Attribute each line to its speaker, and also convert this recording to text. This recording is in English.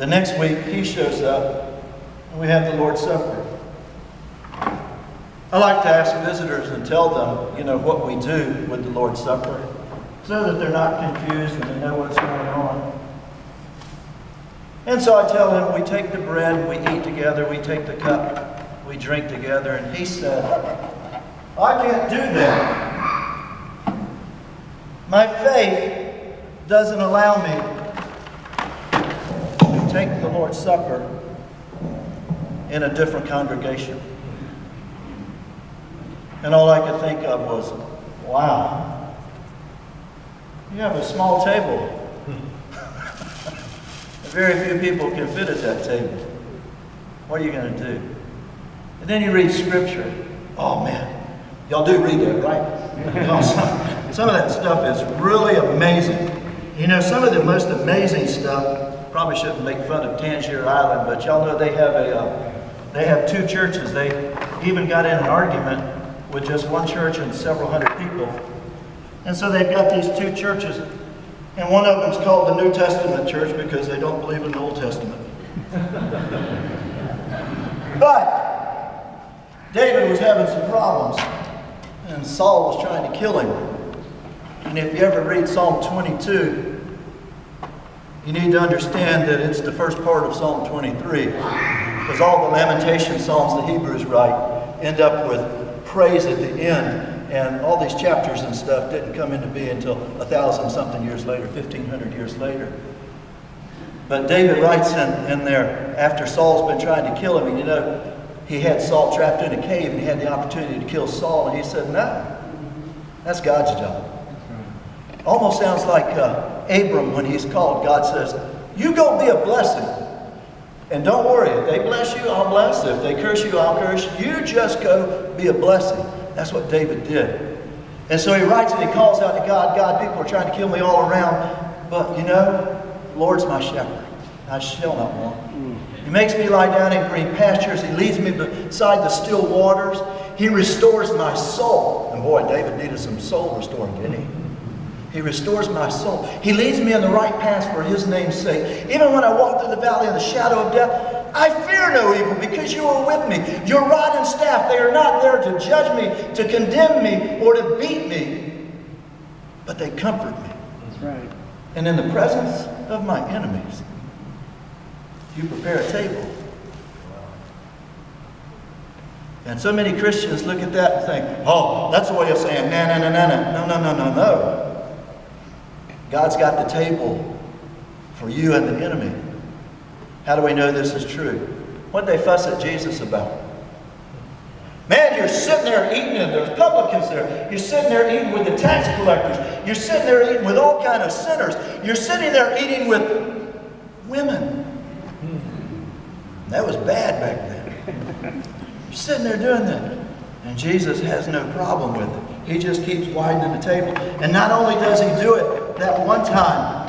Speaker 1: The next week, he shows up, and we have the Lord's Supper. I like to ask visitors and tell them, what we do with the Lord's Supper, so that they're not confused and they know what's going on. And so I tell him, we take the bread, we eat together, we take the cup, we drink together. And he said, I can't do that. My faith doesn't allow me to take the Lord's Supper in a different congregation. And all I could think of was, wow, you have a small table. Very few people can fit at that table. What are you going to do? And then you read Scripture. Oh man, y'all do read that, right? Some of that stuff is really amazing. Some of the most amazing stuff, probably shouldn't make fun of Tangier Island, but y'all know they have two churches. They even got in an argument with just one church and several hundred people. And so they've got these two churches. And one of them's called the New Testament church because they don't believe in the Old Testament. But David was having some problems, and Saul was trying to kill him. And if you ever read Psalm 22, you need to understand that it's the first part of Psalm 23. Because all the lamentation psalms the Hebrews write end up with praise at the end. And all these chapters and stuff didn't come into being until 1,000-something years later, 1,500 years later. But David writes in there, after Saul's been trying to kill him, and he had Saul trapped in a cave, and he had the opportunity to kill Saul, and he said, no, that's God's job. Almost sounds like Abram when he's called. God says, you go be a blessing. And don't worry, if they bless you, I'll bless. If they curse you, I'll curse. You just go be a blessing. That's what David did. And so he writes and he calls out to God, God, people are trying to kill me all around. But the Lord's my shepherd. I shall not want. He makes me lie down in green pastures. He leads me beside the still waters. He restores my soul. And boy, David needed some soul restoring, didn't he? He restores my soul. He leads me in the right path for his name's sake. Even when I walk through the valley of the shadow of death, I fear no evil because you are with me. Your rod and staff, they are not there to judge me, to condemn me, or to beat me, but they comfort me.
Speaker 2: That's right.
Speaker 1: And in the presence of my enemies, you prepare a table. And so many Christians look at that and think, oh, that's a way of saying, no. God's got the table for you and the enemy. How do we know this is true? What did they fuss at Jesus about? Man, you're sitting there eating, and there's publicans there. You're sitting there eating with the tax collectors. You're sitting there eating with all kind of sinners. You're sitting there eating with women. That was bad back then. You're sitting there doing that. And Jesus has no problem with it. He just keeps widening the table. And not only does he do it that one time,